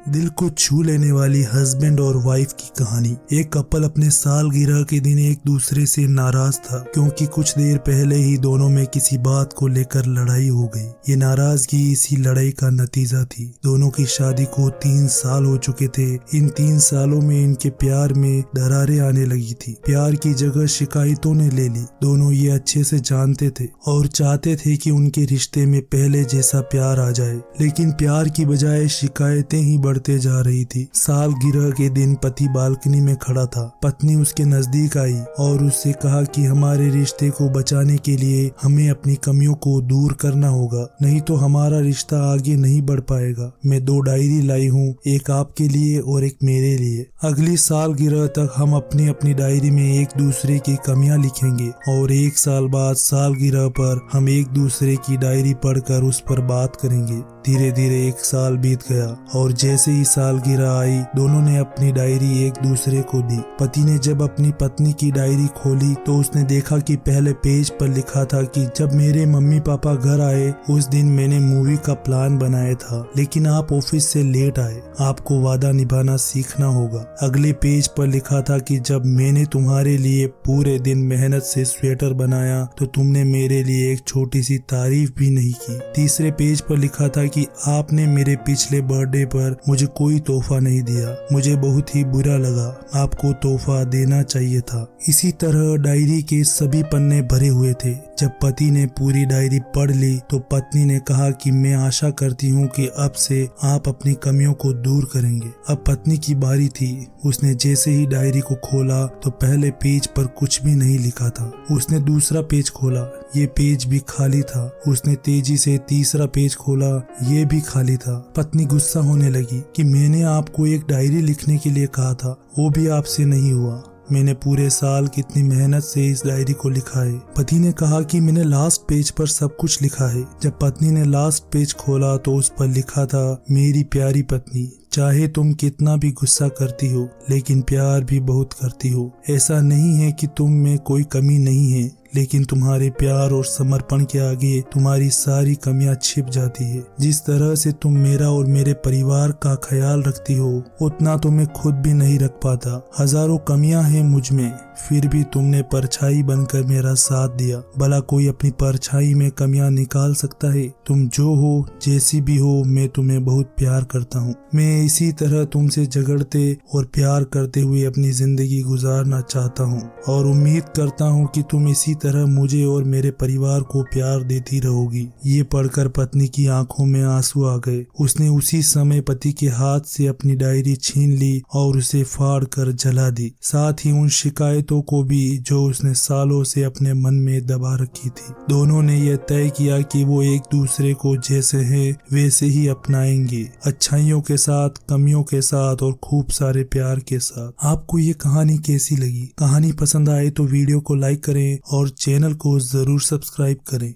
दिल को छू लेने वाली हस्बैंड और वाइफ की कहानी। एक कपल अपने सालगिरह के दिन एक दूसरे से नाराज था क्योंकि कुछ देर पहले ही दोनों में किसी बात को लेकर लड़ाई हो गई। ये नाराजगी इसी लड़ाई का नतीजा थी। दोनों की शादी को 3 साल हो चुके थे। इन 3 सालों में इनके प्यार में दरारें आने लगी थी। प्यार की जगह शिकायतों ने ले ली। दोनों ये अच्छे से जानते थे और चाहते थे कि उनके रिश्ते में पहले जैसा प्यार आ जाए, लेकिन प्यार की बजाय शिकायतें ही बढ़ते जा रही थी। सालगिरह के दिन पति बालकनी में खड़ा था। पत्नी उसके नजदीक आई और उससे कहा कि हमारे रिश्ते को बचाने के लिए हमें अपनी कमियों को दूर करना होगा, नहीं तो हमारा रिश्ता आगे नहीं बढ़ पाएगा। मैं 2 डायरी लाई हूँ, एक आपके लिए और एक मेरे लिए। अगली सालगिरह तक हम अपनी अपनी डायरी में एक दूसरे की कमियां लिखेंगे और 1 साल बाद सालगिरह पर हम एक दूसरे की डायरी पढ़कर उस पर बात करेंगे। धीरे धीरे 1 साल बीत गया और जैसे ही सालगिरह आई, दोनों ने अपनी डायरी एक दूसरे को दी। पति ने जब अपनी पत्नी की डायरी खोली तो उसने देखा कि पहले पेज पर लिखा था कि जब मेरे मम्मी पापा घर आए उस दिन मैंने मूवी का प्लान बनाया था, लेकिन आप ऑफिस से लेट आए। आपको वादा निभाना सीखना होगा। अगले पेज पर लिखा था कि जब मैंने तुम्हारे लिए पूरे दिन मेहनत से स्वेटर बनाया तो तुमने मेरे लिए एक छोटी सी तारीफ भी नहीं की। तीसरे पेज पर लिखा था कि आपने मेरे पिछले बर्थडे पर मुझे कोई तोहफा नहीं दिया, मुझे बहुत ही बुरा लगा, आपको तोहफा देना चाहिए था। इसी तरह डायरी के सभी पन्ने भरे हुए थे। जब पति ने पूरी डायरी पढ़ ली तो पत्नी ने कहा कि मैं आशा करती हूँ कि अब से आप अपनी कमियों को दूर करेंगे। अब पत्नी की बारी थी। उसने जैसे ही डायरी को खोला तो पहले पेज पर कुछ भी नहीं लिखा था। उसने दूसरा पेज खोला, ये पेज भी खाली था। उसने तेजी से तीसरा पेज खोला, ये भी खाली था। पत्नी गुस्सा होने लगी कि मैंने आपको एक डायरी लिखने के लिए कहा था, वो भी आपसे नहीं हुआ। मैंने पूरे साल कितनी मेहनत से इस डायरी को लिखा है। पति ने कहा कि मैंने लास्ट पेज पर सब कुछ लिखा है। जब पत्नी ने लास्ट पेज खोला तो उस पर लिखा था, मेरी प्यारी पत्नी, चाहे तुम कितना भी गुस्सा करती हो लेकिन प्यार भी बहुत करती हो। ऐसा नहीं है कि तुम में कोई कमी नहीं है, लेकिन तुम्हारे प्यार और समर्पण के आगे तुम्हारी सारी कमियां छिप जाती है। जिस तरह से तुम मेरा और मेरे परिवार का ख्याल रखती हो उतना तो मैं खुद भी नहीं रख पाता। हजारों कमियां हैं मुझ में, फिर भी तुमने परछाई बनकर मेरा साथ दिया। भला कोई अपनी परछाई में कमियां निकाल सकता है? तुम जो हो, जैसी भी हो, मैं तुम्हें बहुत प्यार करता हूँ। मैं इसी तरह तुमसे झगड़ते और प्यार करते हुए अपनी जिंदगी गुजारना चाहता हूँ और उम्मीद करता हूँ कि तुम इसी तरह मुझे और मेरे परिवार को प्यार देती रहोगी। ये पढ़कर पत्नी की आंखों में आंसू आ गए। उसने उसी समय पति के हाथ से अपनी डायरी छीन ली और उसे फाड़ कर जला दी, साथ ही उन शिकायतों को भी जो उसने सालों से अपने मन में दबा रखी थी। दोनों ने यह तय किया कि वो एक दूसरे को जैसे है वैसे ही अपनाएंगे, अच्छाइयों के साथ, कमियों के साथ और खूब सारे प्यार के साथ। आपको ये कहानी कैसी लगी? कहानी पसंद आए तो वीडियो को लाइक करें और चैनल को जरूर सब्सक्राइब करें।